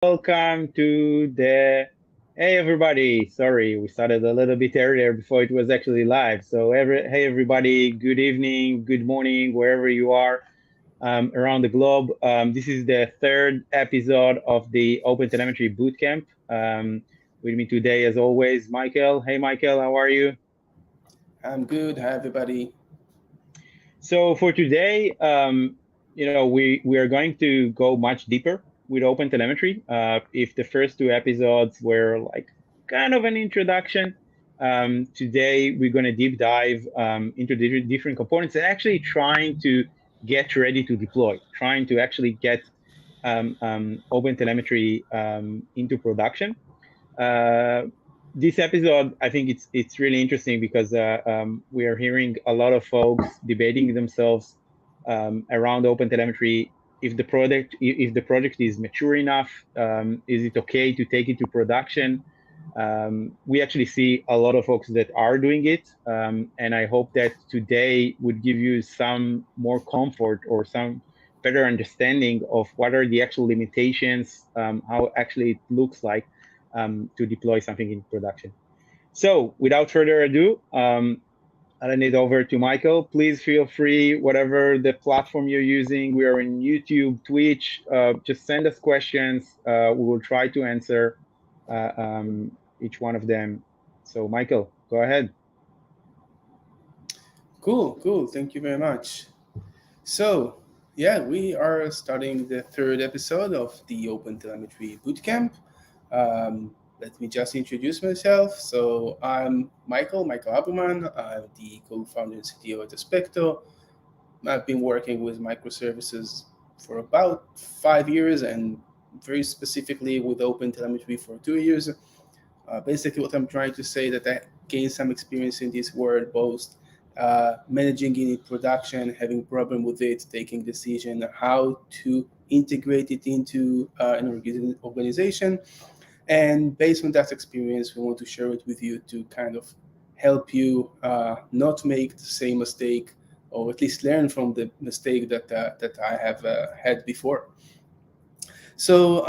Welcome to the. Hey everybody! Sorry, we started a little bit earlier before it was actually live. Hey everybody, good evening, good morning, wherever you are around the globe. This is the third episode of the OpenTelemetry Bootcamp. With me today, as always, Michael. Hey Michael, how are you? I'm good. Hi, everybody. So for today, we are going to go much deeper with OpenTelemetry. If the first two episodes were like kind of an introduction, today we're going to deep dive into different components and actually trying to get ready to deploy, trying to actually get OpenTelemetry into production. Uh, this episode, I think it's really interesting because we are hearing a lot of folks debating themselves around OpenTelemetry. If the project is mature enough, is it okay to take it to production? We actually see a lot of folks that are doing it, and I hope that today would give you some more comfort or some better understanding of what are the actual limitations, how actually it looks like to deploy something in production. So without further ado, I'll hand it over to Michael. Please feel free, whatever the platform you're using, we are in YouTube, Twitch, just send us questions. We will try to answer each one of them. So Michael, go ahead. Cool. Thank you very much. So, yeah, we are starting the third episode of the OpenTelemetry Bootcamp. Let me just introduce myself. So, I'm Michael Appelman. I'm the co-founder and CTO at Aspecto. I've been working with microservices for about 5 years and very specifically with OpenTelemetry for 2 years. Basically, what I'm trying to say that I gained some experience in this world, both managing in production, having problem with it, taking decision, how to integrate it into an organization. And based on that experience, we want to share it with you to kind of help you not make the same mistake, or at least learn from the mistake that I have had before. So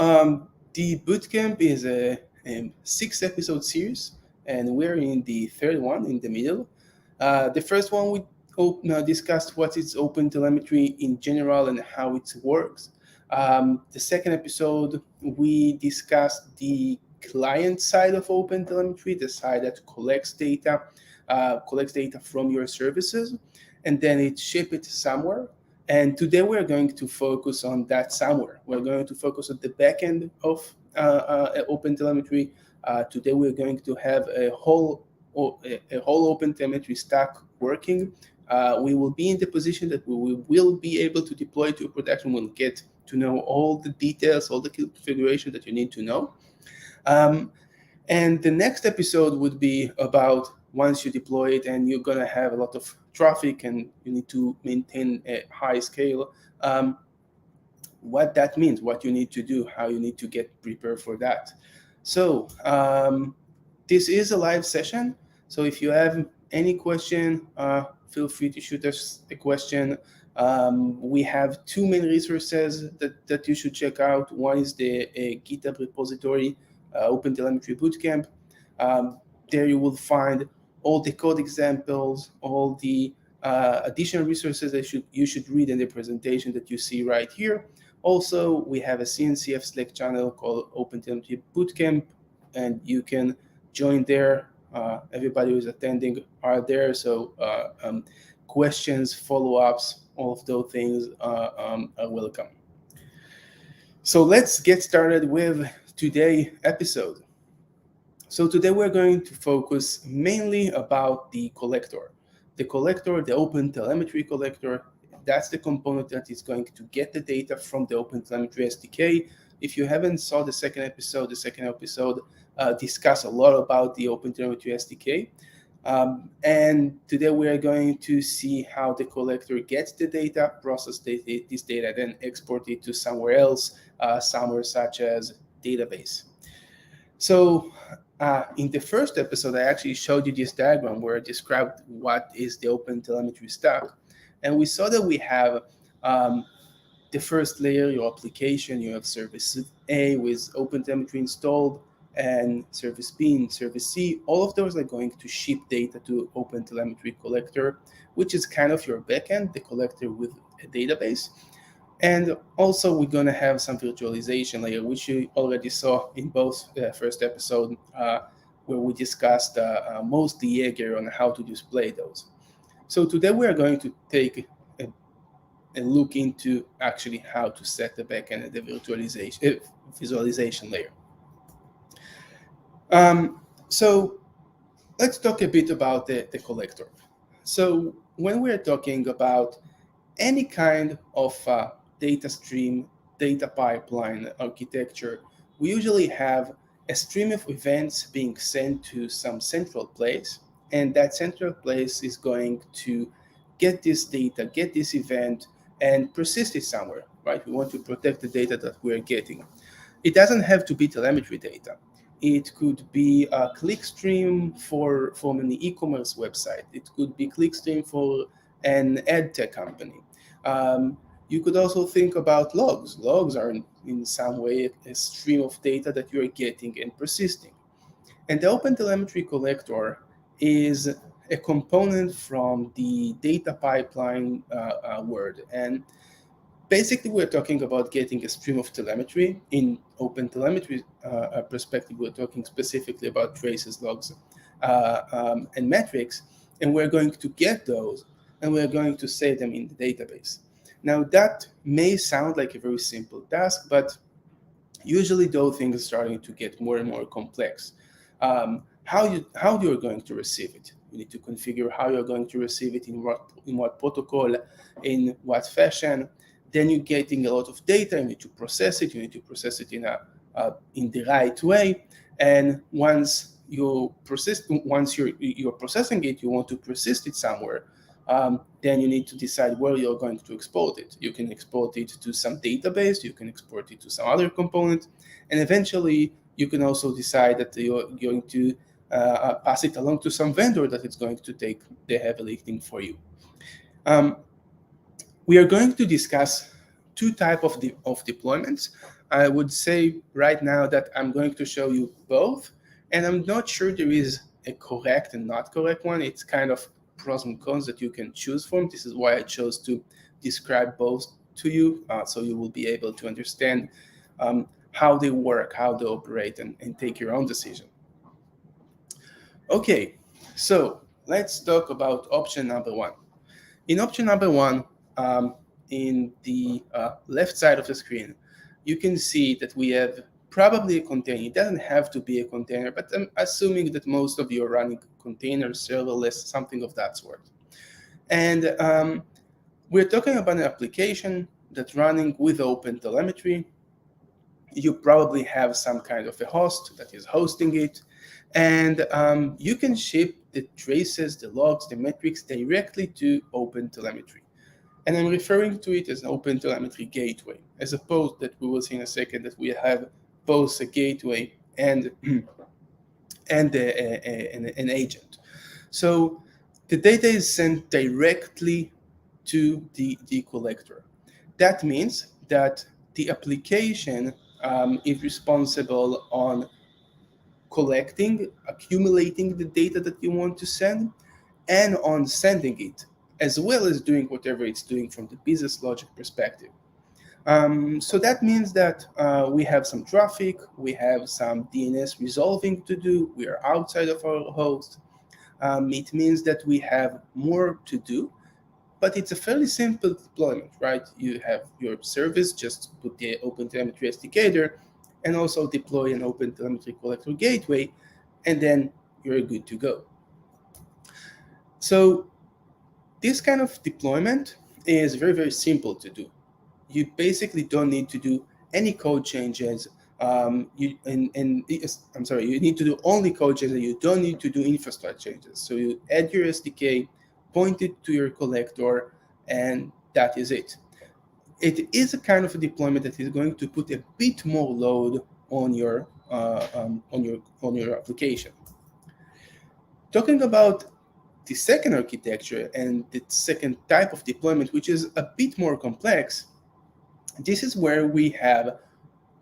the bootcamp is a 6 episode series, and we're in the third one in the middle. The first one we discussed what is open telemetry in general and how it works. The second episode we discussed the client side of open telemetry, the side that collects data from your services, and then it ship it somewhere. And today we're going to focus on that somewhere. We're going to focus on the back end of OpenTelemetry. Today we're going to have a whole OpenTelemetry stack working. We will be in the position that we will be able to deploy to production. We'll get to know all the details, all the configuration that you need to know. And the next episode would be about once you deploy it and you're going to have a lot of traffic and you need to maintain a high scale, what that means, what you need to do, how you need to get prepared for that. So this is a live session. So if you have any question, feel free to shoot us a question. We have two main resources that you should check out. One is the GitHub repository, OpenTelemetry Bootcamp. There you will find all the code examples, all the additional resources that you should read in the presentation that you see right here. Also, we have a CNCF Slack channel called OpenTelemetry Bootcamp, and you can join there. Everybody who's attending are there, so questions, follow-ups, all of those things are welcome. So let's get started with today's episode. So today we're going to focus mainly about the collector. The collector, the OpenTelemetry collector, that's the component that is going to get the data from the OpenTelemetry SDK. If you haven't saw the second episode discuss a lot about the OpenTelemetry SDK. And today we are going to see how the collector gets the data, process this data, then export it to somewhere else, somewhere such as database. So in the first episode, I actually showed you this diagram where I described what is the OpenTelemetry stack. And we saw that we have the first layer, your application, you have service A with OpenTelemetry installed, and service B and service C. All of those are going to ship data to OpenTelemetry Collector, which is kind of your backend, the collector with a database. And also we're going to have some virtualization layer, which you already saw in both first episode, where we discussed mostly Jaeger on how to display those. So today we are going to take a look into actually how to set the backend and the visualization layer. So let's talk a bit about the collector. So when we're talking about any kind of data stream, data pipeline architecture, we usually have a stream of events being sent to some central place, and that central place is going to get this data, get this event, and persist it somewhere, right? We want to protect the data that we're getting. It doesn't have to be telemetry data. It could be a clickstream from an e-commerce website. It could be clickstream for an ad tech company. You could also think about logs. Logs are in some way a stream of data that you're getting and persisting. And the OpenTelemetry Collector is a component from the data pipeline word. And basically, we're talking about getting a stream of telemetry. In OpenTelemetry perspective, we're talking specifically about traces, logs, and metrics. And we're going to get those, and we're going to save them in the database. Now, that may sound like a very simple task, but usually those things are starting to get more and more complex. How you're going to receive it. You need to configure how you're going to receive it, in what protocol, in what fashion. Then you're getting a lot of data. You need to process it. You need to process it in the right way. And once you're processing it, you want to persist it somewhere. Then you need to decide where you're going to export it. You can export it to some database. You can export it to some other component, and eventually you can also decide that you're going to pass it along to some vendor that is going to take the heavy lifting for you. We are going to discuss two types of deployments. I would say right now that I'm going to show you both, and I'm not sure there is a correct and not correct one. It's kind of pros and cons that you can choose from. This is why I chose to describe both to you, so you will be able to understand how they work, how they operate, and take your own decision. Okay, so let's talk about option number one. In option number one, in the left side of the screen, you can see that we have probably a container. It doesn't have to be a container, but I'm assuming that most of you are running containers, serverless, something of that sort. And we're talking about an application that's running with OpenTelemetry. You probably have some kind of a host that is hosting it. And you can ship the traces, the logs, the metrics directly to OpenTelemetry. And I'm referring to it as an OpenTelemetry gateway, as opposed that we will see in a second that we have both a gateway and an agent. So the data is sent directly to the collector. That means that the application is responsible on collecting, accumulating the data that you want to send, and on sending it, as well as doing whatever it's doing from the business logic perspective. So that means that we have some traffic, we have some DNS resolving to do, we are outside of our host. It means that we have more to do, but it's a fairly simple deployment, right? You have your service, just put the OpenTelemetry SDK there, and also deploy an OpenTelemetry Collector gateway, and then you're good to go. So this kind of deployment is very, very simple to do. You basically don't need to do any code changes. You need to do only code changes. You don't need to do infrastructure changes. So you add your SDK, point it to your collector, and that is it. It is a kind of a deployment that is going to put a bit more load on your application. Talking about the second architecture and the second type of deployment, which is a bit more complex, This is where we have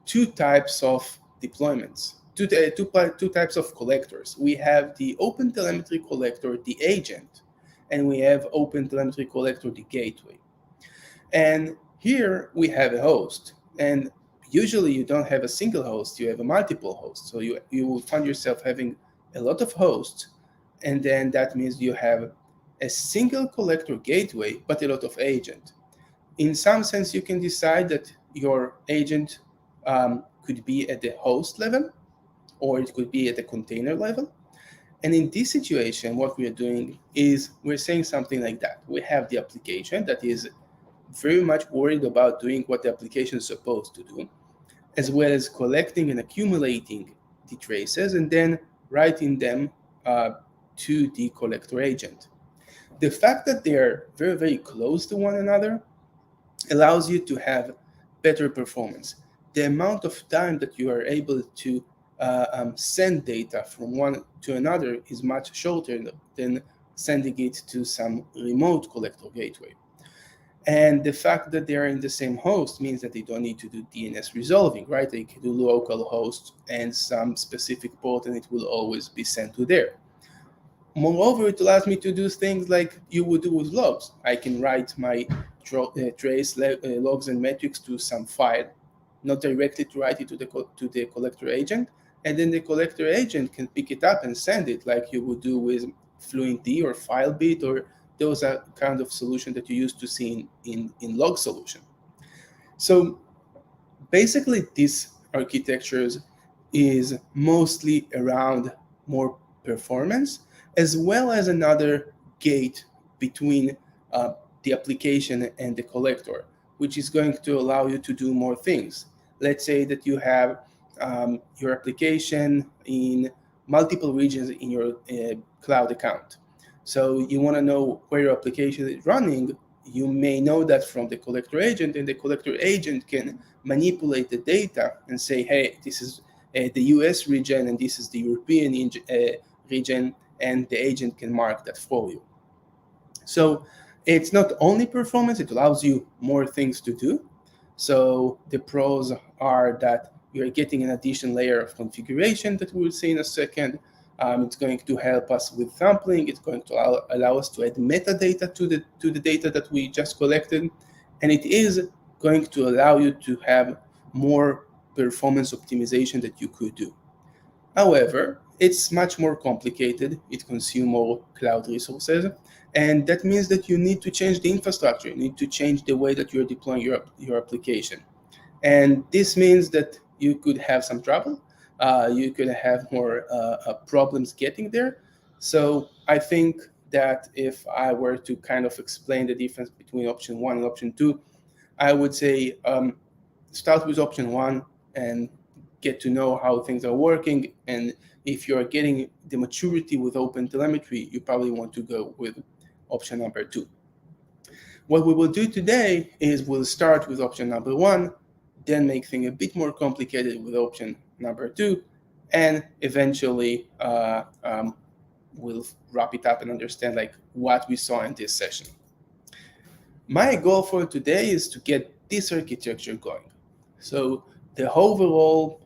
two types of deployments, two types of collectors. We have the OpenTelemetry Collector, the agent, and we have OpenTelemetry Collector, the gateway. And here we have a host. And usually you don't have a single host, you have a multiple hosts. So you will find yourself having a lot of hosts, and then that means you have a single collector gateway, but a lot of agent. In some sense, you can decide that your agent could be at the host level, or it could be at the container level. And in this situation, what we are doing is we're saying something like that. We have the application that is very much worried about doing what the application is supposed to do, as well as collecting and accumulating the traces and then writing them to the collector agent. The fact that they are very, very close to one another allows you to have better performance. The amount of time that you are able to send data from one to another is much shorter than sending it to some remote collector gateway. And the fact that they are in the same host means that they don't need to do DNS resolving, right? They can do localhost and some specific port, and it will always be sent to there. Moreover, it allows me to do things like you would do with logs. I can write my trace logs and metrics to some file, not directly to write it to the collector agent, and then the collector agent can pick it up and send it like you would do with FluentD or FileBit, or those are kind of solution that you used to see in log solution. So basically, these architectures is mostly around more performance, as well as another gate between the application and the collector, which is going to allow you to do more things. Let's say that you have your application in multiple regions in your cloud account. So you want to know where your application is running. You may know that from the collector agent, and the collector agent can manipulate the data and say, hey, this is the US region and this is the European region, and the agent can mark that for you. So it's not only performance, it allows you more things to do. So the pros are that you're getting an additional layer of configuration that we'll see in a second. It's going to help us with sampling. It's going to allow us to add metadata to the data that we just collected. And it is going to allow you to have more performance optimization that you could do. However, it's much more complicated. It consumes more cloud resources. And that means that you need to change the infrastructure. You need to change the way that you're deploying your application. And this means that you could have some trouble. You could have more problems getting there. So I think that if I were to kind of explain the difference between option 1 and option 2, I would say start with option 1 and get to know how things are working. And if you're getting the maturity with OpenTelemetry, you probably want to go with option number 2. What we will do today is we'll start with option number 1, then make things a bit more complicated with option number 2, and eventually we'll wrap it up and understand like what we saw in this session. My goal for today is to get this architecture going. So the overall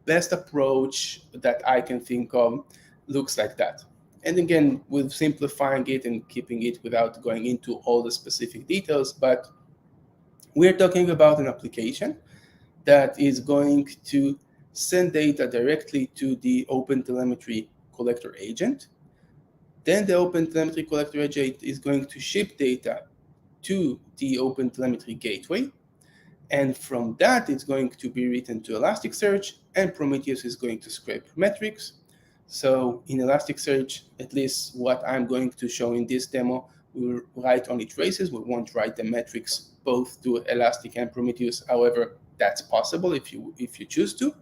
best approach that I can think of looks like that. And again, with simplifying it and keeping it without going into all the specific details, but we're talking about an application that is going to send data directly to the OpenTelemetry Collector agent. Then the OpenTelemetry Collector agent is going to ship data to the OpenTelemetry gateway. And from that, it's going to be written to Elasticsearch, and Prometheus is going to scrape metrics. So in Elasticsearch, at least what I'm going to show in this demo, we'll write only traces. We won't write the metrics both to Elastic and Prometheus. However, that's possible if you choose to.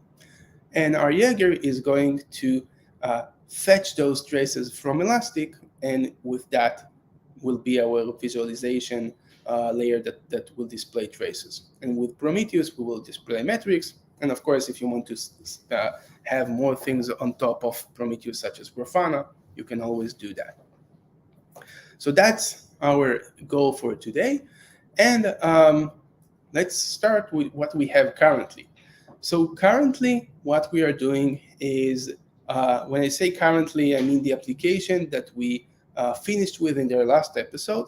And our Jaeger is going to fetch those traces from Elastic, and with that will be our visualization layer that will display traces. And with Prometheus, we will display metrics. And of course, if you want to have more things on top of Prometheus, such as Grafana, you can always do that. So that's our goal for today. And let's start with what we have currently. So currently, what we are doing is, when I say currently, I mean the application that we finished with in their last episode.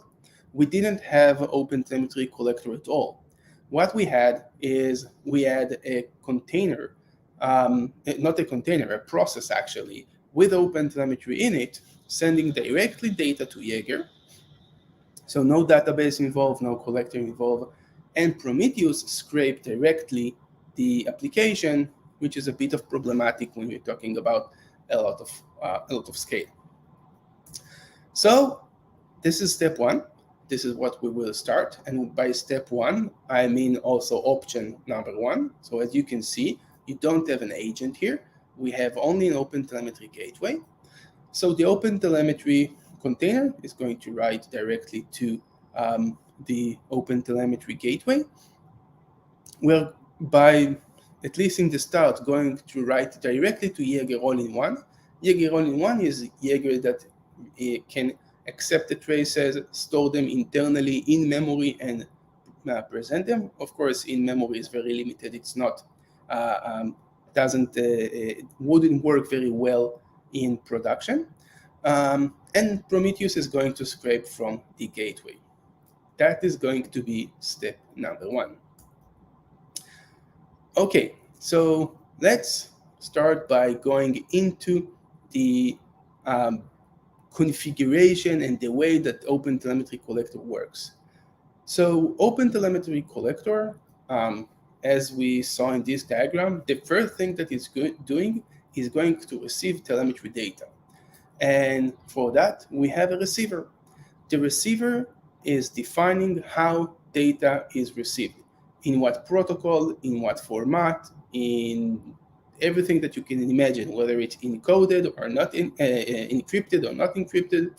We didn't have OpenTelemetry Collector at all. What we had is we had a container, not a container, a process actually, with OpenTelemetry in it, sending directly data to Jaeger. So no database involved, no collector involved, and Prometheus scraped directly the application, which is a bit of problematic when you're talking about a lot of scale. So this is step one. This is what we will start. And by step one, I mean also option number one. So as you can see, you don't have an agent here. We have only an OpenTelemetry gateway. So the OpenTelemetry container is going to write directly to the OpenTelemetry gateway. We're, by at least in the start, going to write directly to Jaeger all-in-one. Jaeger all-in-one is Jaeger that can accept the traces, store them internally in memory, and present them. Of course, in memory is very limited. It's not wouldn't work very well in production. And Prometheus is going to scrape from the gateway. That is going to be step number one. Okay, so let's start by going into the configuration and the way that OpenTelemetry Collector works. So OpenTelemetry Collector, as we saw in this diagram, the first thing that it's doing is going to receive telemetry data. And for that, we have a receiver. The receiver is defining how data is received, in what protocol, in what format, in everything that you can imagine, whether it's encoded or not, encrypted or not encrypted.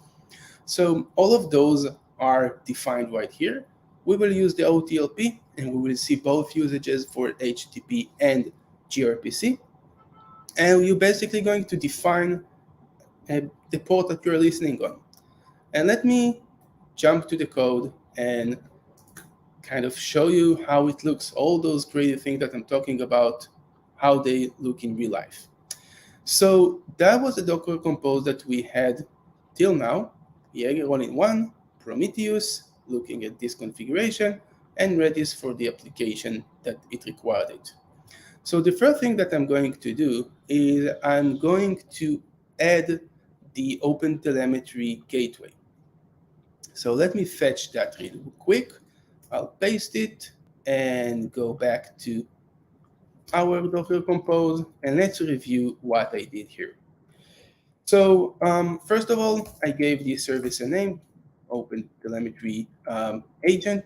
So all of those are defined right here. We will use the OTLP, and we will see both usages for HTTP and gRPC. And you're basically going to define the port that you're listening on. And let me jump to the code and kind of show you how it looks. All those crazy things that I'm talking about, how they look in real life. So that was the Docker Compose that we had till now. Jaeger all-in-one, Prometheus, looking at this configuration, and Redis for the application that it required it. So the first thing that I'm going to do is I'm going to add the OpenTelemetry gateway. So let me fetch that real quick. I'll paste it and go back to our Docker Compose, and let's review what I did here. So first of all, I gave the service a name, OpenTelemetry agent,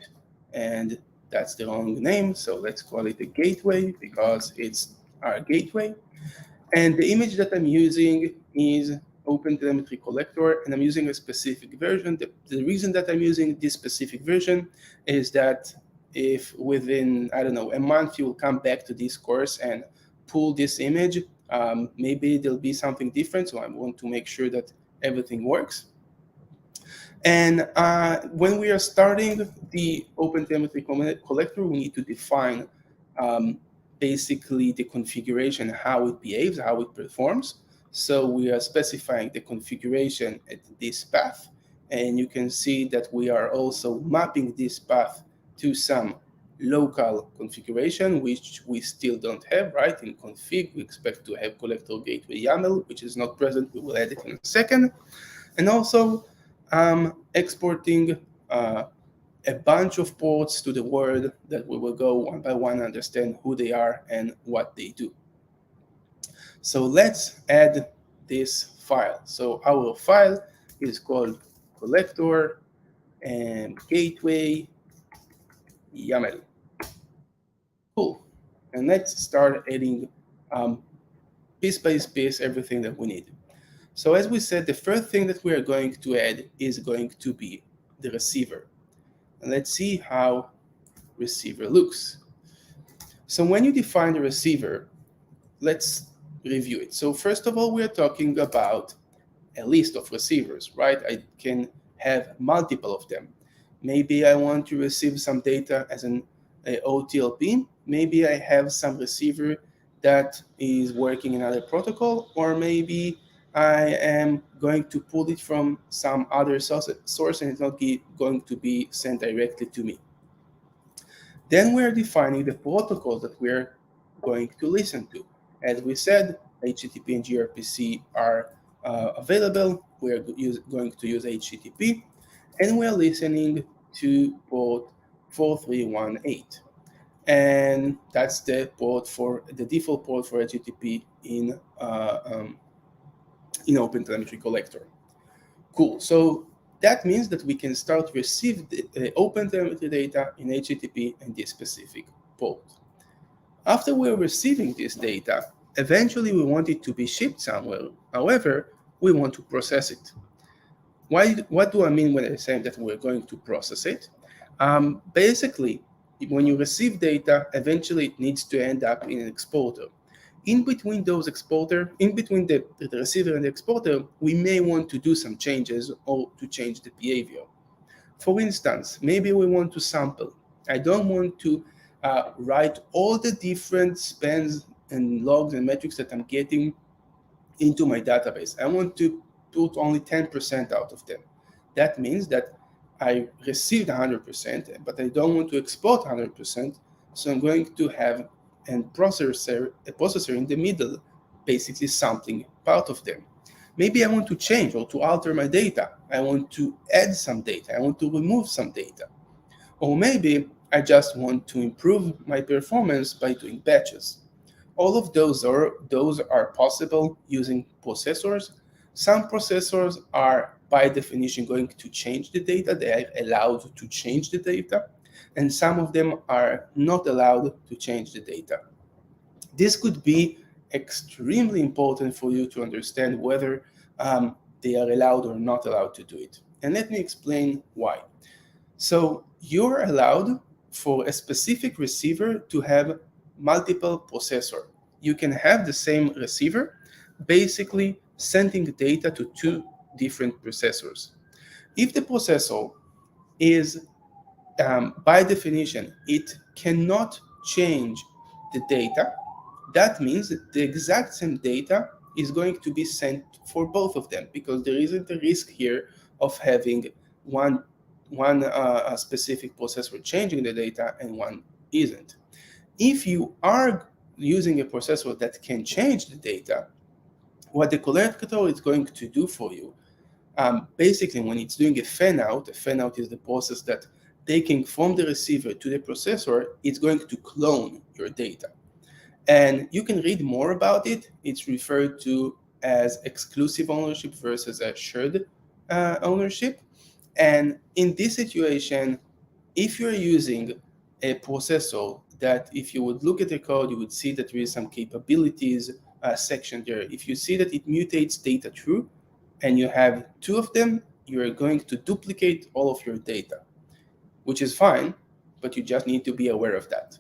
and that's the wrong name. So let's call it a gateway because it's our gateway. And the image that I'm using is OpenTelemetry Collector, and I'm using a specific version. The reason that I'm using this specific version is that if within, I don't know, a month you will come back to this course and pull this image, maybe there'll be something different. So I want to make sure that everything works. And when we are starting the OpenTelemetry Collector, we need to define basically the configuration, how it behaves, how it performs. So we are specifying the configuration at this path. And you can see that we are also mapping this path to some local configuration, which we still don't have, right? In config, we expect to have collector gateway YAML, which is not present. We will add it in a second. And also exporting a bunch of ports to the world that we will go one by one, understand who they are and what they do. So let's add this file. So our file is called collector and gateway YAML. Cool. And let's start adding piece by piece everything that we need. So as we said, the first thing that we are going to add is going to be the receiver. And let's see how receiver looks. So when you define the receiver, let's review it. So first of all, we are talking about a list of receivers, right? I can have multiple of them. Maybe I want to receive some data as an OTLP. Maybe I have some receiver that is working in another protocol, or maybe I am going to pull it from some other source and it's not going to be sent directly to me. Then we're defining the protocols that we're going to listen to. As we said, HTTP and gRPC are available. We're going to use HTTP, and we're listening to port 4318. And that's the port for the default port for HTTP in OpenTelemetry Collector. Cool. So that means that we can start receive the OpenTelemetry data in HTTP and this specific port. After we're receiving this data, eventually we want it to be shipped somewhere. However, we want to process it. What do I mean when I say that we're going to process it? Basically, when you receive data, eventually it needs to end up in an exporter. In between those exporter, in between the receiver and the exporter, we may want to do some changes or to change the behavior. For instance, maybe we want to sample. I don't want to write all the different spans and logs and metrics that I'm getting into my database. I want to put only 10% out of them. That means that I received 100%, but I don't want to export 100%, so I'm going to have a processor in the middle, basically sampling part of them. Maybe I want to change or to alter my data. I want to add some data. I want to remove some data. Or maybe I just want to improve my performance by doing batches. All of those are possible using processors. Some processors are by definition going to change the data. They are allowed to change the data. And some of them are not allowed to change the data. This could be extremely important for you to understand whether they are allowed or not allowed to do it. And let me explain why. So you're allowed for a specific receiver to have multiple processors. You can have the same receiver basically sending data to two different processors. If the processor is, by definition, it cannot change the data, that means that the exact same data is going to be sent for both of them, because there isn't a risk here of having one specific processor changing the data and one isn't. If you are using a processor that can change the data, what the collector is going to do for you, basically when it's doing a fan out is the process that taking from the receiver to the processor, it's going to clone your data. And you can read more about it. It's referred to as exclusive ownership versus a shared ownership. And in this situation, if you're using a processor that, if you would look at the code, you would see that there is some capabilities section there. If you see that it mutates data true, and you have two of them, you're going to duplicate all of your data, which is fine, but you just need to be aware of that.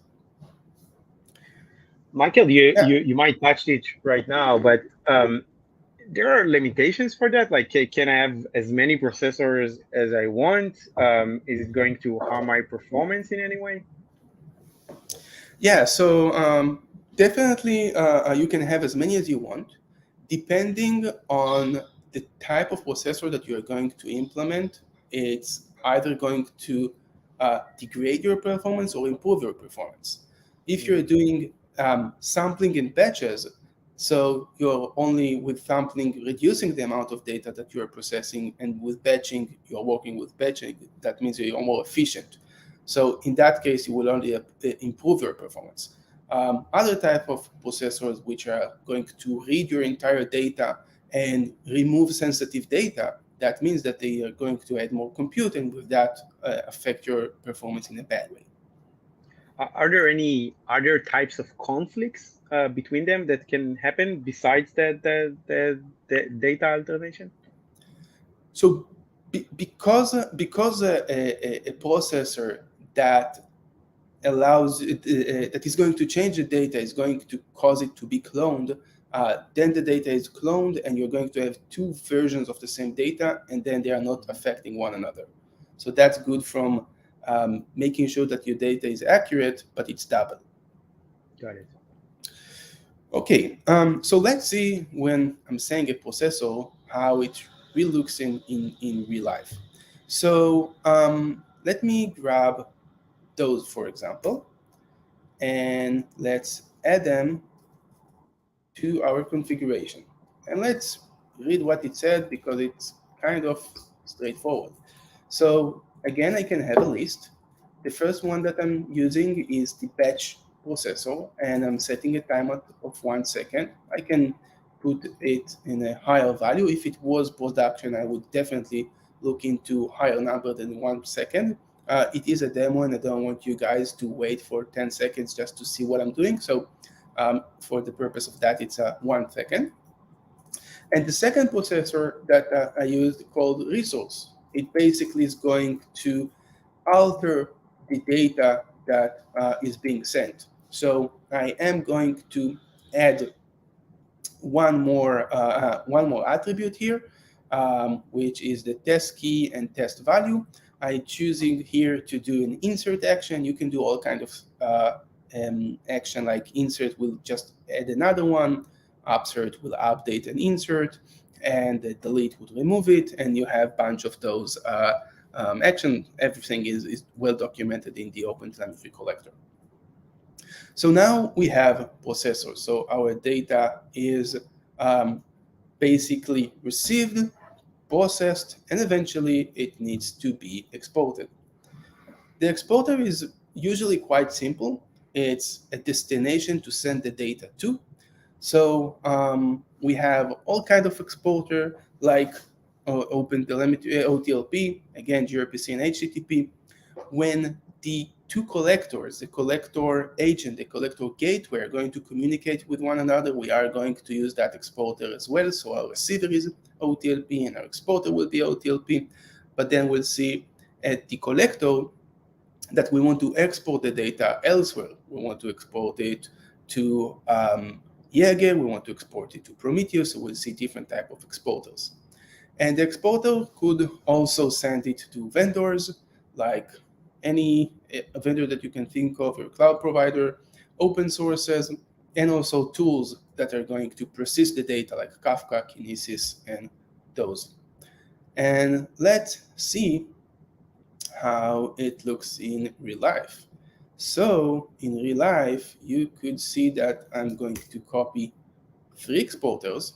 Michael, you might touch it right now, but there are limitations for that. Like, can I have as many processors as I want? Is it going to harm my performance in any way? Yeah, so definitely you can have as many as you want, depending on the type of processor that you're going to implement. It's either going to degrade your performance or improve your performance. If you're doing sampling in batches, so you're only with sampling reducing the amount of data that you're processing, and with batching, you're working with batching. That means you're more efficient. So in that case, you will only improve your performance. Other type of processors which are going to read your entire data and remove sensitive data, that means that they are going to add more compute, and with that affect your performance in a bad way. Are there any other types of conflicts between them that can happen besides the data alternation? So because a processor that allows that is going to change the data is going to cause it to be cloned, then the data is cloned, and you're going to have two versions of the same data, and then they are not affecting one another. So that's good from making sure that your data is accurate, but it's double. Got it. Okay, so let's see when I'm saying a processor, how it really looks in real life. So let me grab those, for example, and let's add them to our configuration. And let's read what it said because it's kind of straightforward. So again, I can have a list. The first one that I'm using is the batch processor, and I'm setting a timer of 1 second. I can put it in a higher value. If it was production, I would definitely look into higher number than 1 second. It is a demo, and I don't want you guys to wait for 10 seconds just to see what I'm doing. So for the purpose of that, it's 1 second. And the second processor that I used called resource. It basically is going to alter the data that is being sent. So I am going to add one more attribute here, which is the test key and test value. I'm choosing here to do an insert action. You can do all kind of action, like insert will just add another one, upsert will update an insert, and the delete would remove it, and you have a bunch of those action. Everything is well documented in the OpenTelemetry Collector. So now we have processors. So our data is basically received, processed, and eventually it needs to be exported. The exporter is usually quite simple. It's a destination to send the data to. So we have all kinds of exporter like OpenTelemetry, OTLP, again, gRPC and HTTP. When the two collectors, the collector agent, the collector gateway, are going to communicate with one another, we are going to use that exporter as well. So our receiver is OTLP and our exporter will be OTLP. But then we'll see at the collector that we want to export the data elsewhere. We want to export it to Jaeger, we want to export it to Prometheus, so we'll see different type of exporters. And the exporter could also send it to vendors, like any vendor that you can think of, your cloud provider, open sources, and also tools that are going to persist the data, like Kafka, Kinesis, and those. And let's see how it looks in real life. So in real life, you could see that I'm going to copy 3 exporters.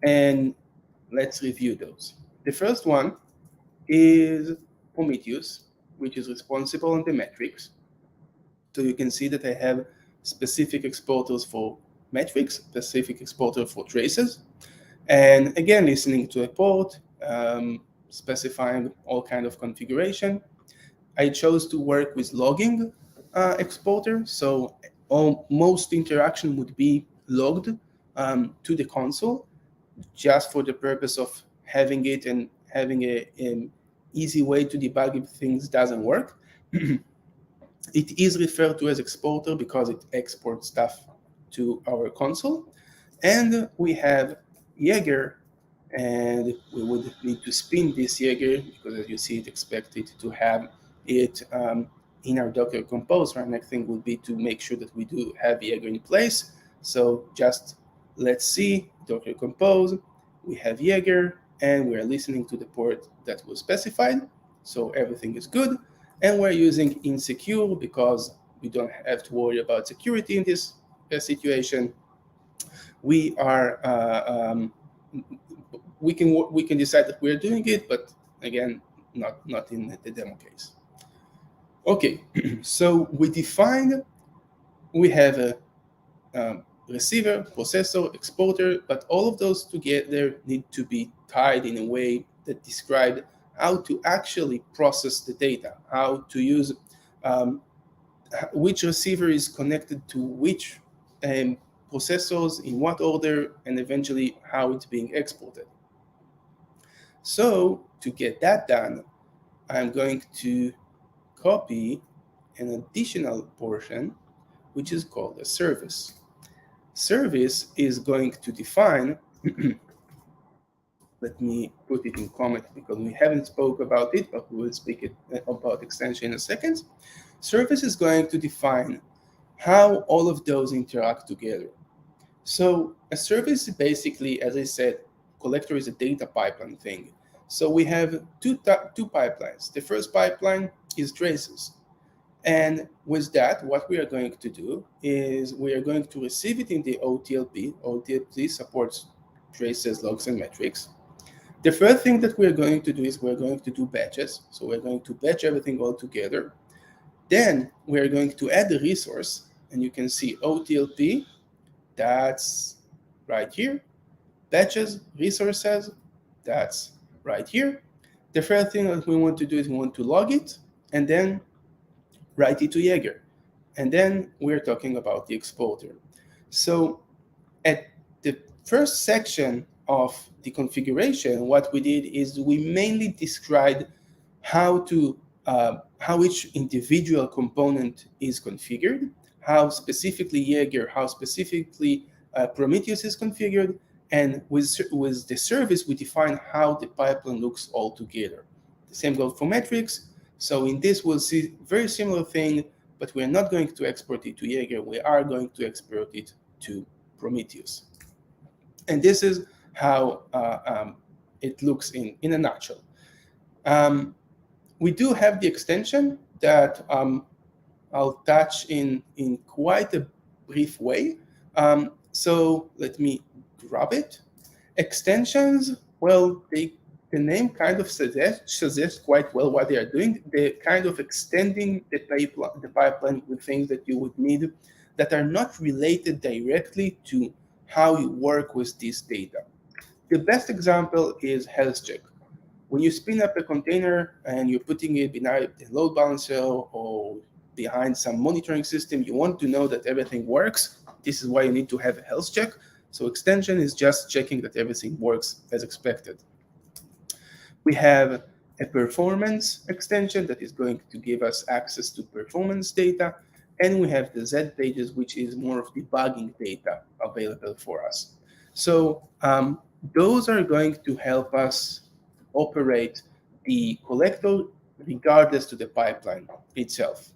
And let's review those. The first one is Prometheus, which is responsible on the metrics. So you can see that I have specific exporters for metrics, specific exporter for traces. And again, listening to a port, specifying all kind of configuration. I chose to work with logging exporter. So most interaction would be logged to the console, just for the purpose of having it and having an easy way to debug if things doesn't work. It is referred to as exporter because it exports stuff to our console. And we have Jaeger, and we would need to spin this Jaeger because, as you see, it expected to have it in our Docker Compose. Our next thing would be to make sure that we do have Jaeger in place. So just let's see, Docker Compose, we have Jaeger, and we're listening to the port that was specified. So everything is good. And we're using insecure because we don't have to worry about security in this situation. We are we can decide that we're doing it, but again, not in the demo case. Okay, so we have a receiver, processor, exporter, but all of those together need to be tied in a way that describe how to actually process the data, how to use which receiver is connected to which processors, in what order, and eventually how it's being exported. So to get that done, I'm going to copy an additional portion, which is called a service. Service is going to define let me put it in comment because we haven't spoke about it, but we will speak about extension in a second. Service is going to define how all of those interact together. So a service is basically, as I said, collector is a data pipeline thing. So we have two pipelines. The first pipeline is traces. And with that, what we are going to do is we are going to receive it in the OTLP. OTLP supports traces, logs, and metrics. The first thing that we're going to do is we're going to do batches. So we're going to batch everything all together. Then we're going to add the resource, and you can see OTLP, that's right here. Batches, resources, that's right here. The first thing that we want to do is we want to log it, and then write it to Jaeger. And then we're talking about the exporter. So at the first section of the configuration, what we did is we mainly described how each individual component is configured, how specifically Jaeger, how specifically Prometheus is configured, and with the service, we define how the pipeline looks all together. The same goes for metrics. So in this, we'll see very similar thing, but we're not going to export it to Jaeger. We are going to export it to Prometheus. And this is how it looks in a nutshell. We do have the extension that I'll touch in quite a brief way. So let me grab it. Extensions, well, the name kind of suggests quite well what they are doing. They're kind of extending the pipeline with things that you would need that are not related directly to how you work with this data. The best example is health check. When you spin up a container and you're putting it behind a load balancer or behind some monitoring system, you want to know that everything works. This is why you need to have a health check. So extension is just checking that everything works as expected. We have a performance extension that is going to give us access to performance data. And we have the Z pages, which is more of debugging data available for us. So those are going to help us operate the collector regardless to the pipeline itself.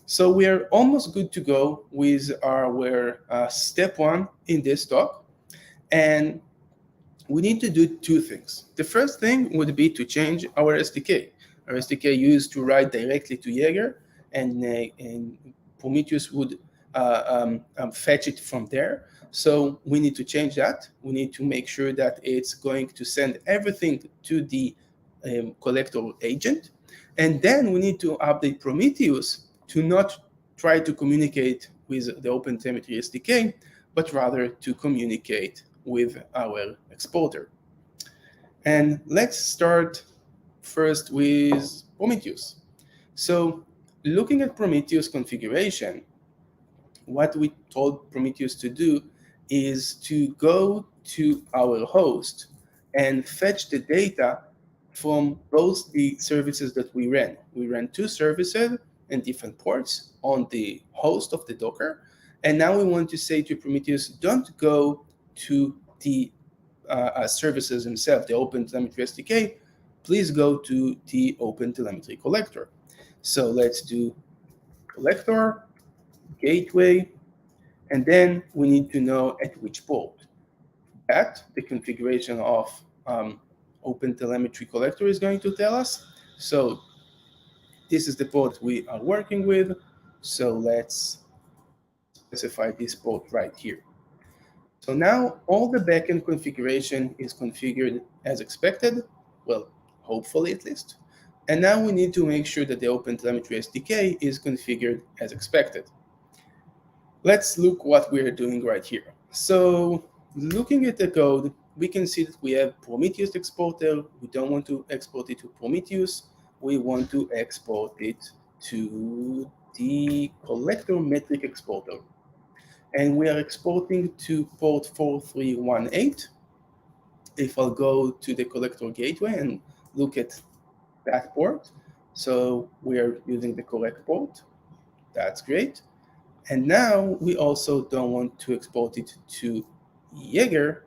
So we are almost good to go with our step one in this talk. And we need to do two things. The first thing would be to change our SDK. Our SDK used to write directly to Jaeger, and Prometheus would fetch it from there. So we need to change that. We need to make sure that it's going to send everything to the collector agent. And then we need to update Prometheus to not try to communicate with the OpenTelemetry SDK, but rather to communicate with our exporter. And let's start first with Prometheus. So looking at Prometheus configuration, what we told Prometheus to do is to go to our host and fetch the data from both the services that we ran. We ran two services and different ports on the host of the Docker. And now we want to say to Prometheus, don't go to the services themselves, the OpenTelemetry SDK, please go to the OpenTelemetry Collector. So let's do collector, gateway, and then we need to know at which port. That the configuration of OpenTelemetry Collector is going to tell us. So this is the port we are working with. So let's specify this port right here. So now all the backend configuration is configured as expected, well, hopefully at least. And now we need to make sure that the OpenTelemetry SDK is configured as expected. Let's look what we're doing right here. So looking at the code, we can see that we have Prometheus exporter. We don't want to export it to Prometheus. We want to export it to the collector metric exporter. And we are exporting to port 4318. If I'll go to the collector gateway and look at that port, so we are using the correct port. That's great. And now we also don't want to export it to Jaeger.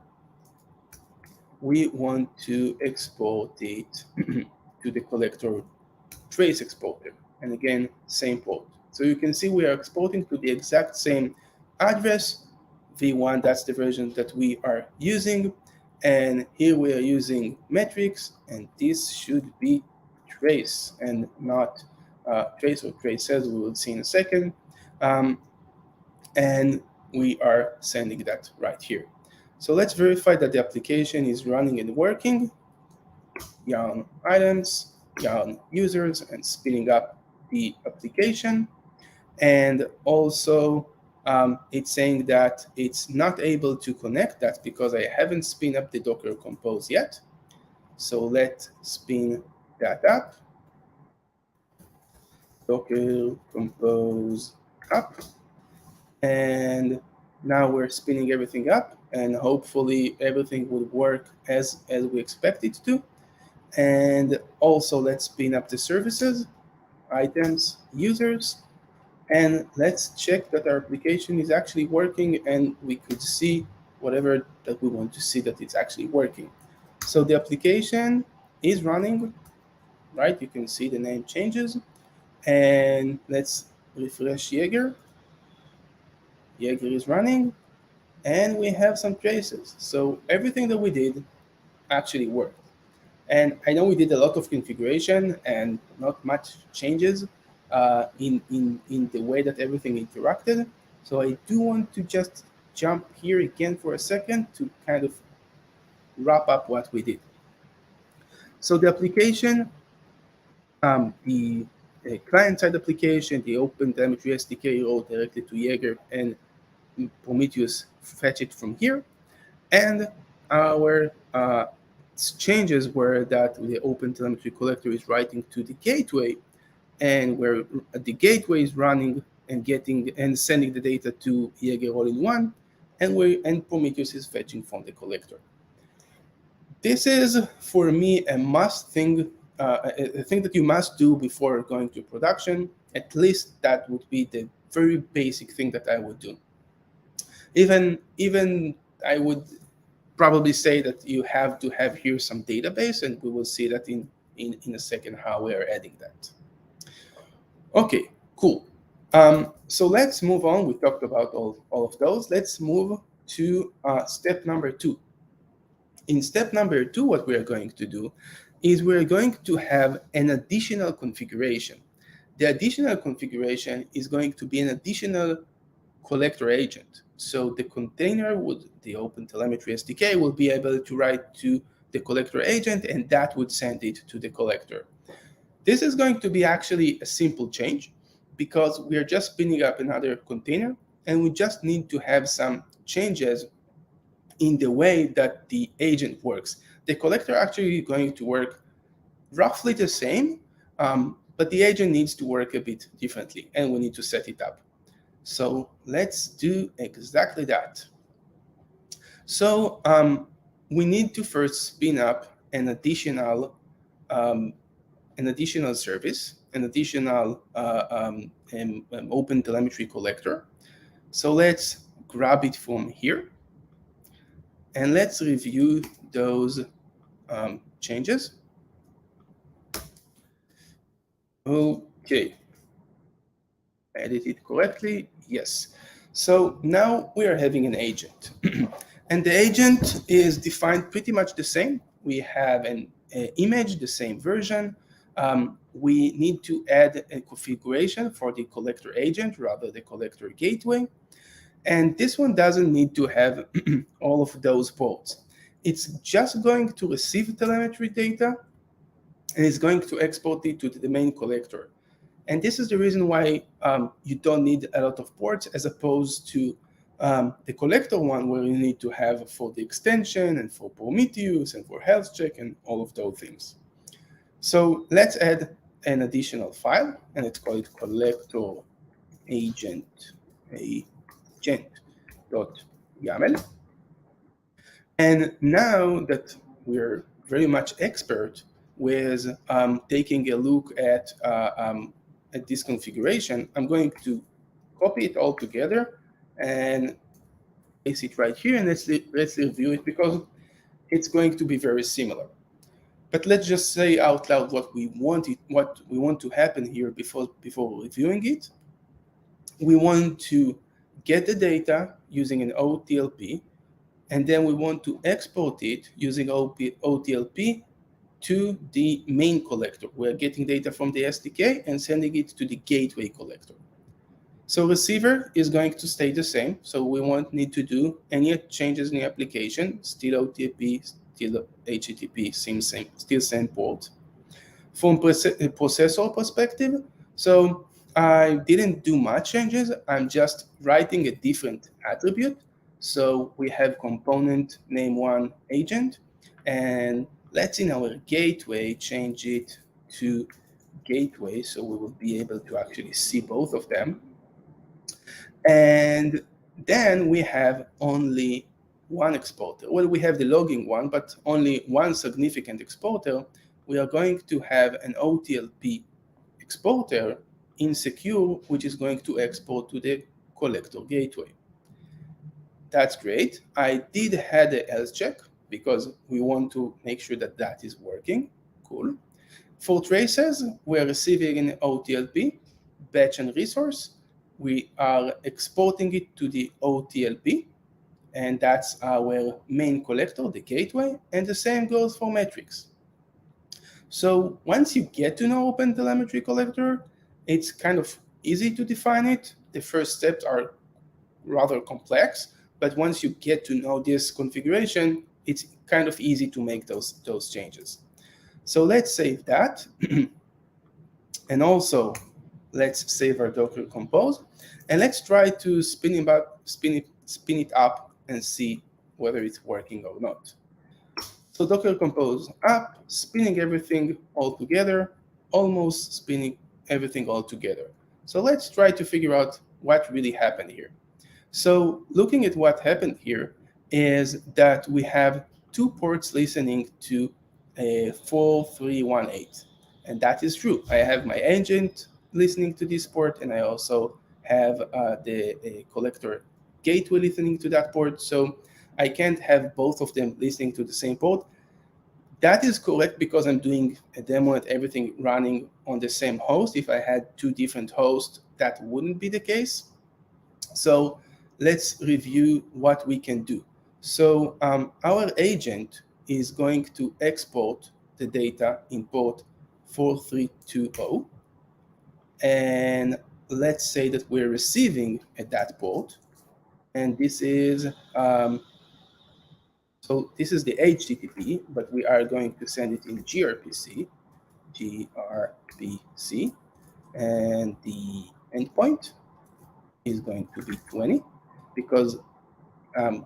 we want to export it to the collector trace exporter. And again, same port. So you can see we are exporting to the exact same address, v1, that's the version that we are using. And here we are using metrics, and this should be trace and not trace or traces, we will see in a second. And we are sending that right here. So let's verify that the application is running and working. Yarn items, yarn users, and spinning up the application. And also it's saying that it's not able to connect. That's because I haven't spin up the Docker Compose yet. So let's spin that up. Docker Compose up. And now we're spinning everything up, and hopefully everything will work as we expect it to. And also let's spin up the services, items, users, and let's check that our application is actually working, and we could see whatever that we want to see that it's actually working. So the application is running, right? You can see the name changes. And let's refresh Jaeger. Jaeger is running, and we have some traces. So everything that we did actually worked. And I know we did a lot of configuration and not much changes in the way that everything interacted. So I do want to just jump here again for a second to kind of wrap up what we did. So the application, the client-side application, the OpenTelemetry SDK wrote directly to Jaeger, and Prometheus fetch it from here. And our changes were that the OpenTelemetry Collector is writing to the gateway, and where the gateway is running and getting and sending the data to Jaeger all-in-one, and Prometheus is fetching from the collector. This is, for me, a must thing, a thing that you must do before going to production. At least that would be the very basic thing that I would do. Even I would probably say that you have to have here some database, and we will see that in a second how we are adding that. Okay, cool. So let's move on. We talked about all of those. Let's move to step number 2. In step number 2, what we are going to do is we're going to have an additional configuration. The additional configuration is going to be an additional collector agent. So the container would, the OpenTelemetry SDK will be able to write to the collector agent, and that would send it to the collector. This is going to be actually a simple change because we are just spinning up another container, and we just need to have some changes in the way that the agent works. The collector actually is going to work roughly the same, but the agent needs to work a bit differently, and we need to set it up. So let's do exactly that. So we need to first spin up an additional service, an additional OpenTelemetry collector. So let's grab it from here, and let's review those changes. Okay. Edit it correctly? Yes. So now we are having an agent. And the agent is defined pretty much the same. We have an image, the same version. We need to add a configuration for the collector agent, rather the collector gateway. And this one doesn't need to have all of those ports. It's just going to receive telemetry data, and it's going to export it to the main collector. And this is the reason why you don't need a lot of ports, as opposed to the collector one, where you need to have for the extension and for Prometheus and for health check and all of those things. So let's add an additional file, and let's call it collector agent.yaml. And now that we're very much expert with taking a look at this configuration, I'm going to copy it all together and paste it right here, and let's review it, because it's going to be very similar. But let's just say out loud what we want to happen here before reviewing it. We want to get the data using an OTLP, and then we want to export it using OTLP to the main collector. We're getting data from the SDK and sending it to the gateway collector. So receiver is going to stay the same. So we won't need to do any changes in the application. Still OTP, still HTTP, still same port. From processor perspective, so I didn't do much changes. I'm just writing a different attribute. So we have component name1 agent, and let's in our gateway change it to gateway, so we will be able to actually see both of them. And then we have only one exporter. Well, we have the logging one, but only one significant exporter. We are going to have an OTLP exporter in secure, which is going to export to the collector gateway. That's great. I did have the else check because we want to make sure that that is working. Cool. For traces, we're receiving an OTLP, batch and resource. We are exporting it to the OTLP, and that's our main collector, the gateway, and the same goes for metrics. So once you get to know OpenTelemetry Collector, it's kind of easy to define it. The first steps are rather complex, but once you get to know this configuration, it's kind of easy to make those changes. So let's save that. And also, let's save our Docker Compose, and let's try to spin it up and see whether it's working or not. So Docker Compose up, spinning everything all together, almost spinning everything all together. So let's try to figure out what really happened here. So looking at what happened here is that we have 2 ports listening to 4318. And that is true. I have my agent listening to this port, and I also have the collector gateway listening to that port. So I can't have both of them listening to the same port. That is correct because I'm doing a demo and everything running on the same host. If I had 2 different hosts, that wouldn't be the case. So let's review what we can do. So our agent is going to export the data in port 4320. And let's say that we're receiving at that port. And this is, so this is the HTTP, but we are going to send it in gRPC. And the endpoint is going to be 20 because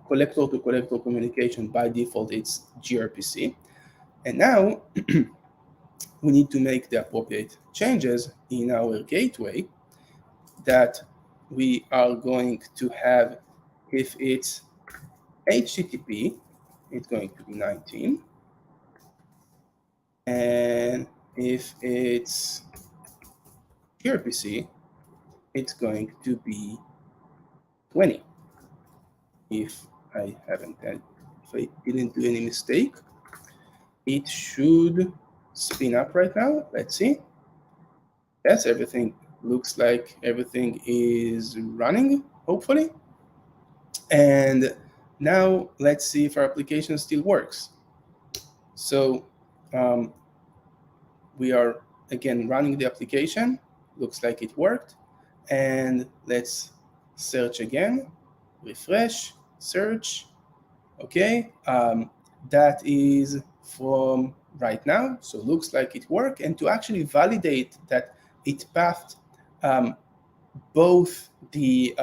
collector to collector communication by default it's gRPC. And now we need to make the appropriate changes in our gateway that we are going to have. If it's HTTP, it's going to be 19. And if it's gRPC, it's going to be 20. If I didn't do any mistake, it should spin up right now. Let's see. Yes, everything looks like everything is running, hopefully. And now let's see if our application still works. So we are again running the application. Looks like it worked. And let's search again, refresh, search. Okay, that is from right now. So looks like it worked. And to actually validate that it pathed both the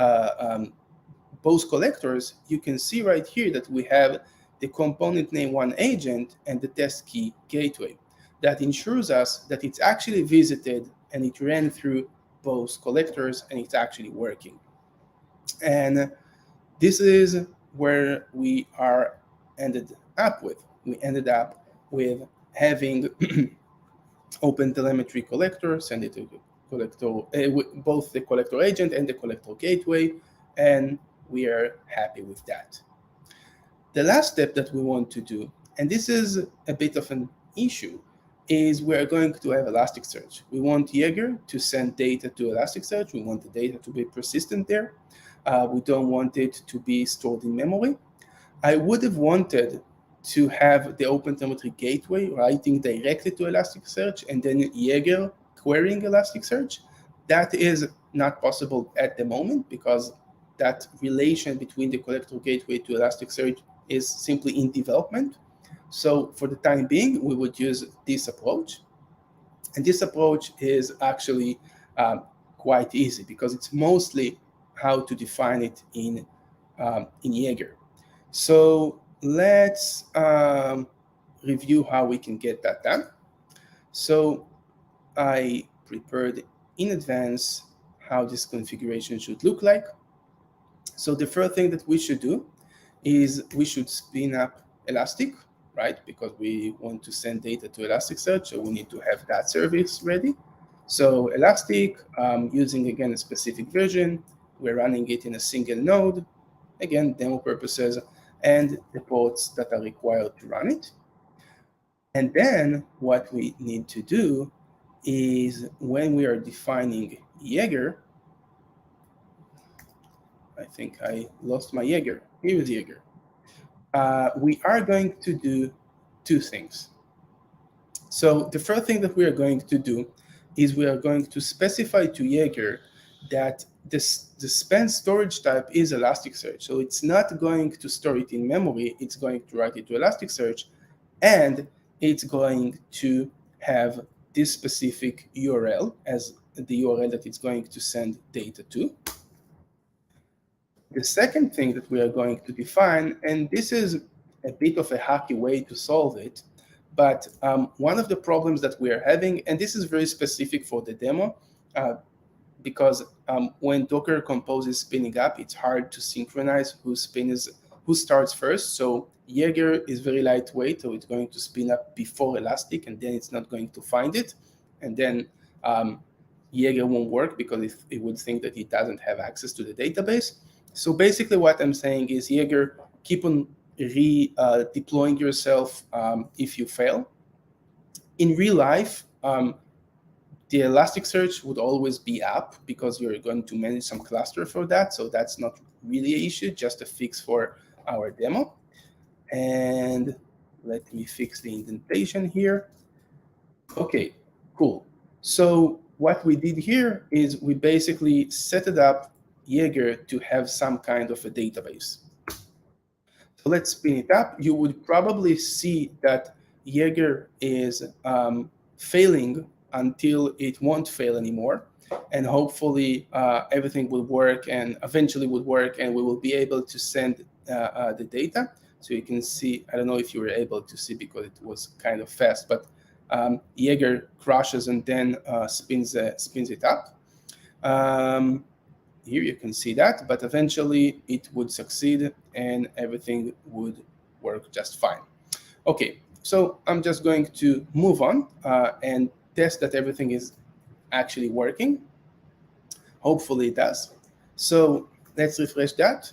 both collectors, you can see right here that we have the component name1 agent and the test key gateway. That ensures us that it's actually visited and it ran through both collectors and it's actually working. And this is where we ended up with. We ended up with having OpenTelemetry Collector, send it to the collector, both the collector agent and the collector gateway, and we are happy with that. The last step that we want to do and this is a bit of an issue, is we're going to have Elasticsearch. We want Jaeger to send data to Elasticsearch. We want the data to be persistent there. We don't want it to be stored in memory. I would have wanted to have the OpenTelemetry gateway writing directly to Elasticsearch and then Jaeger querying Elasticsearch. That is not possible at the moment because that relation between the collector gateway to Elasticsearch is simply in development. So for the time being, we would use this approach. And this approach is actually quite easy because it's mostly how to define it in Jaeger. So let's review how we can get that done. So I prepared in advance how this configuration should look like. So the first thing that we should do is we should spin up Elastic, right? Because we want to send data to Elasticsearch, so we need to have that service ready. So Elastic, using again a specific version, we're running it in a single node, again, demo purposes, and the ports that are required to run it. And then what we need to do is when we are defining Jaeger, I think I lost my Jaeger. Here is Jaeger. We are going to do two things. So the first thing that we are going to do is we are going to specify to Jaeger that the span storage type is Elasticsearch. So it's not going to store it in memory. It's going to write it to Elasticsearch, and it's going to have this specific URL as the URL that it's going to send data to. The second thing that we are going to define, and this is a bit of a hacky way to solve it, but one of the problems that we are having, and this is very specific for the demo, because when Docker Compose is spinning up, it's hard to synchronize who starts first. So Jaeger is very lightweight, so it's going to spin up before Elastic, and then it's not going to find it. And then Jaeger won't work because it would think that it doesn't have access to the database. So basically what I'm saying is Jaeger, keep on deploying yourself if you fail. In real life, the Elasticsearch would always be up because you're going to manage some cluster for that. So that's not really an issue, just a fix for our demo. And let me fix the indentation here. Okay, cool. So what we did here is we basically set it up Jaeger to have some kind of a database. So let's spin it up. You would probably see that Jaeger is failing until it won't fail anymore. And hopefully everything will work and eventually will work, and we will be able to send the data. So you can see, I don't know if you were able to see because it was kind of fast, but Jaeger crashes and then spins it up. Here you can see that, but eventually it would succeed and everything would work just fine. Okay, so I'm just going to move on and test that everything is actually working. Hopefully it does. So let's refresh that.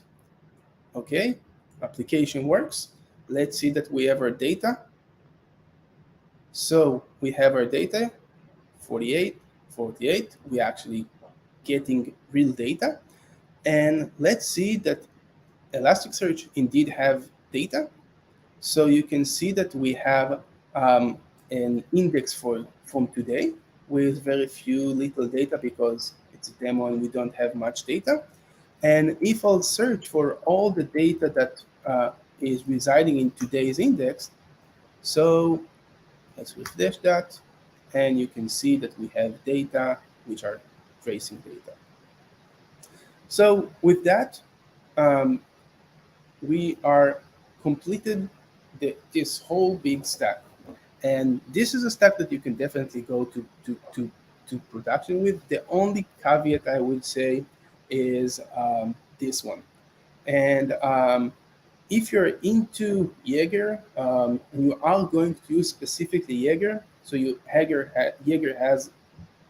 Okay, application works. Let's see that we have our data. So we have our data, 48, 48. We actually getting real data. And let's see that Elasticsearch indeed have data. So you can see that we have an index from today with very few little data because it's a demo and we don't have much data. And if I'll search for all the data that is residing in today's index, so let's refresh that, and you can see that we have data which are tracing data. So with that, we are completed this whole big stack. And this is a stack that you can definitely go to production with. The only caveat I would say is this one. And if you're into Jaeger, you are going to use specifically Jaeger. So Jaeger has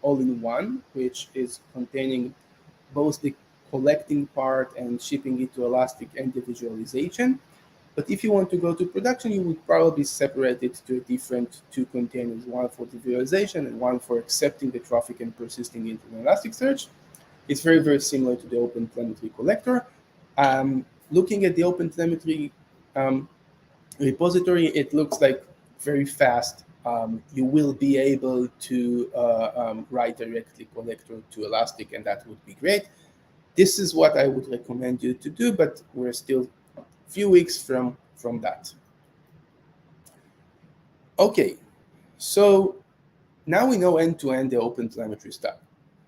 all-in-one, which is containing both the collecting part and shipping it to Elastic and the visualization. But if you want to go to production, you would probably separate it to different two containers, one for the visualization and one for accepting the traffic and persisting it in Elasticsearch. It's very, very similar to the OpenTelemetry Collector. Looking at the OpenTelemetry repository, it looks like very fast. You will be able to write directly collector to Elastic, and that would be great. This is what I would recommend you to do, but we're still a few weeks from that. Okay, so now we know end-to-end the OpenTelemetry stack.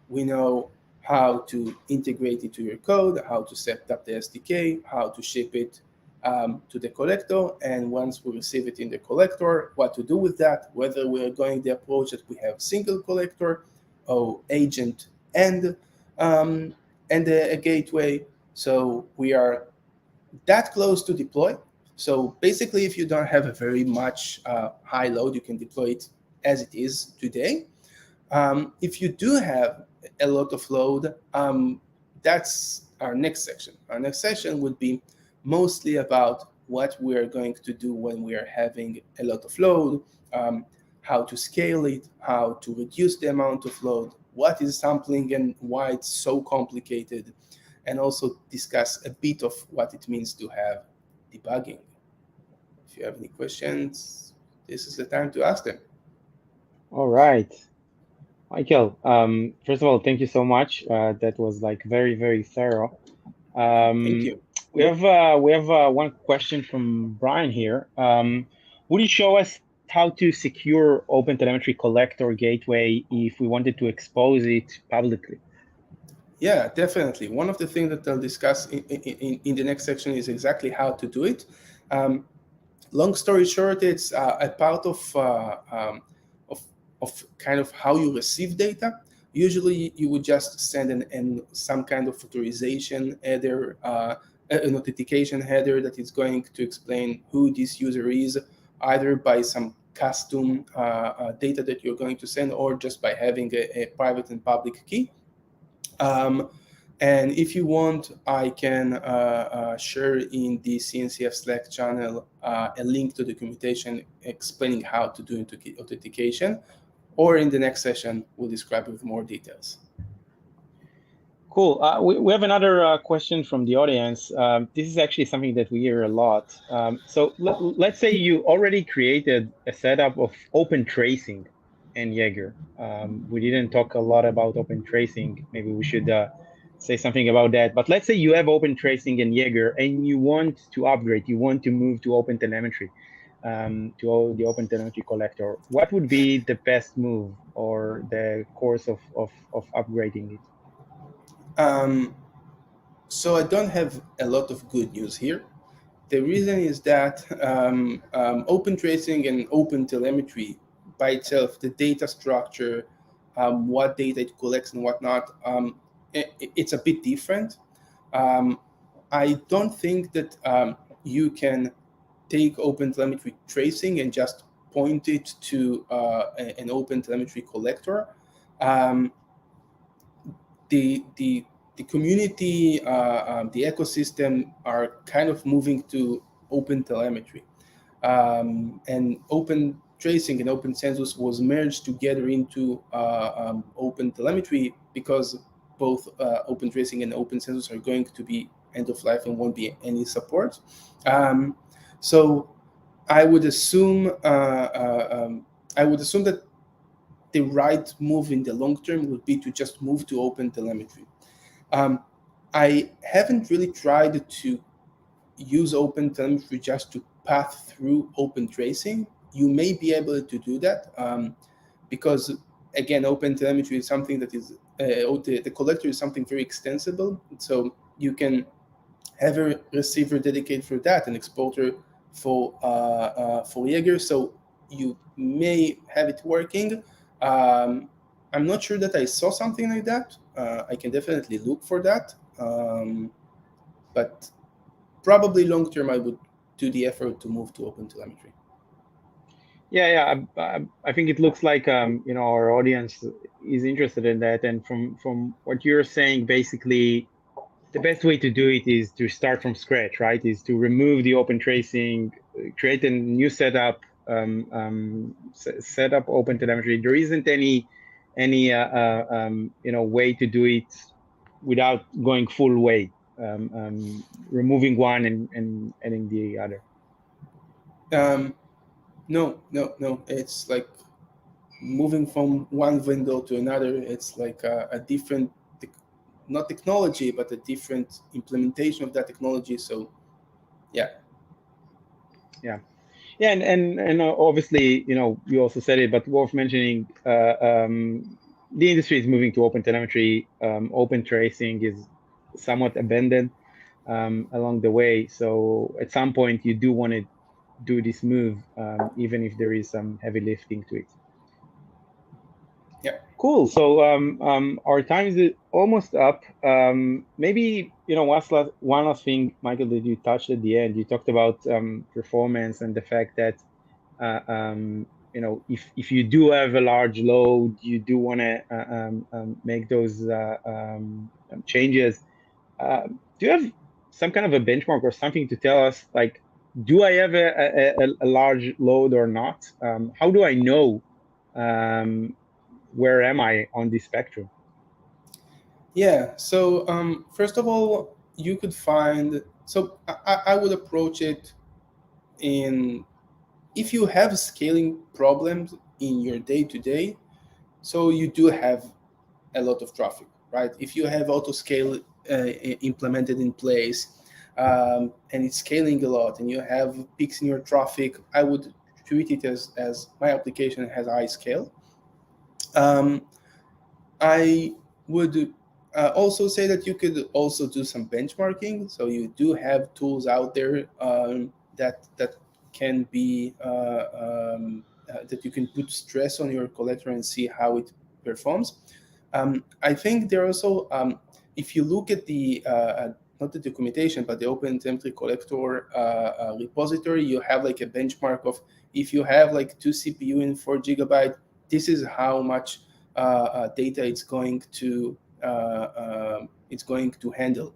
We know how to integrate it to your code, how to set up the SDK, how to ship it to the collector, and once we receive it in the collector, what to do with that, whether we are going the approach that we have single collector or agent and a gateway. So we are that close to deploy. So basically, if you don't have a very much high load, you can deploy it as it is today. If you do have a lot of load, that's our next section. Our next section would be mostly about what we are going to do when we are having a lot of load, how to scale it, how to reduce the amount of load, what is sampling and why it's so complicated, and also discuss a bit of what it means to have debugging. If you have any questions, this is the time to ask them. All right. Michael, first of all, thank you so much. That was like very, very thorough. Thank you. We have one question from Brian here. Would you show us how to secure OpenTelemetry Collector gateway if we wanted to expose it publicly? Yeah, definitely. One of the things that I'll discuss in the next section is exactly how to do it. Long story short, it's a part of kind of how you receive data. Usually, you would just send some kind of authorization header, a notification header that is going to explain who this user is, either by some custom data that you're going to send, or just by having a private and public key. And if you want, I can share in the CNCF Slack channel a link to documentation explaining how to do authentication, or in the next session, we'll describe with more details. Cool. We have another question from the audience. This is actually something that we hear a lot. So let's say you already created a setup of OpenTracing and Jaeger. We didn't talk a lot about OpenTracing. Maybe we should say something about that. But let's say you have OpenTracing and Jaeger, and you want to upgrade, you want to move to OpenTelemetry, to the OpenTelemetry Collector. What would be the best move or the course of upgrading it? So I don't have a lot of good news here. The reason is that OpenTracing and OpenTelemetry by itself, the data structure, what data it collects and whatnot, it's a bit different. I don't think that you can take OpenTelemetry tracing and just point it to an OpenTelemetry collector. The community, the ecosystem are kind of moving to OpenTelemetry. And OpenTracing and OpenCensus was merged together into OpenTelemetry because both OpenTracing and OpenCensus are going to be end of life and won't be any support. So I would assume that the right move in the long term would be to just move to OpenTelemetry. I haven't really tried to use OpenTelemetry just to path through OpenTracing. You may be able to do that because, again, OpenTelemetry is something that is, the collector is something very extensible. So you can have a receiver dedicated for that, an exporter for Jaeger. So you may have it working. I'm not sure that I saw something like that. I can definitely look for that. But probably long term, I would do the effort to move to OpenTelemetry. Yeah. I think it looks like our audience is interested in that, and from what you're saying, basically, the best way to do it is to start from scratch, right? Is to remove the OpenTracing, create a new setup, set up OpenTelemetry. There isn't any way to do it without going full way, removing one and adding the other. No. It's like moving from one window to another. It's like a different, not technology, but a different implementation of that technology. So, yeah. And obviously, you also said it, but worth mentioning, the industry is moving to OpenTelemetry. OpenTracing is somewhat abandoned along the way. So at some point, you do want to do this move, even if there is some heavy lifting to it. Yeah. Cool. So our time is almost up. Maybe one last thing, Michael, that you touched at the end. You talked about performance and the fact that if you do have a large load, you do want to make those changes. Do you have some kind of a benchmark or something to tell us, like, do I have a large load or not? How do I know where am I on the spectrum? Yeah. So first of all, you could find. So I would approach it in, if you have scaling problems in your day to day. So you do have a lot of traffic, right? If you have auto scale implemented in place, and it's scaling a lot, and you have peaks in your traffic, I would treat it as my application has high scale. I would also say that you could also do some benchmarking. So you do have tools out there that can be that you can put stress on your collector and see how it performs. I think there also, if you look at the not the documentation, but the OpenTelemetry Collector repository, you have like a benchmark of, if you have like 2 CPU and 4 GB, this is how much data it's going to handle.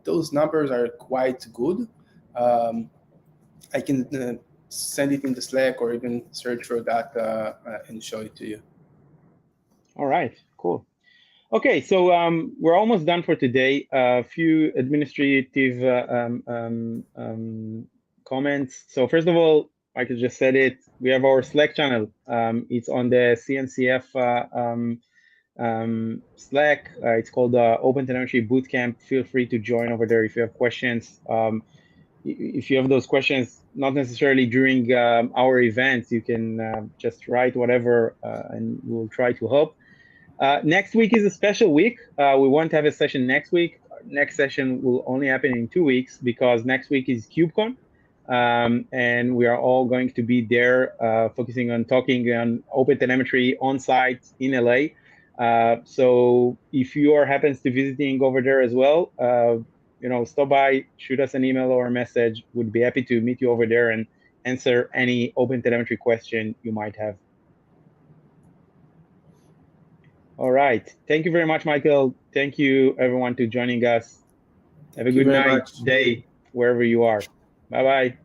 Those numbers are quite good. I can send it in the Slack or even search for that and show it to you. All right, cool. Okay, so we're almost done for today. A few administrative comments. So first of all, Michael just said it, we have our Slack channel. It's on the CNCF Slack. It's called OpenTelemetry Bootcamp. Feel free to join over there if you have questions. If you have those questions, not necessarily during our events, you can just write whatever and we'll try to help. Next week is a special week. We won't have a session next week. Next session will only happen in 2 weeks because next week is KubeCon. And we are all going to be there focusing on talking on OpenTelemetry on site in LA. So if you are happens to visiting over there as well, stop by, shoot us an email or a message. We'd be happy to meet you over there and answer any OpenTelemetry question you might have. All right. Thank you very much, Michael. Thank you, everyone, to joining us. Have a good night, day, wherever you are. Bye-bye.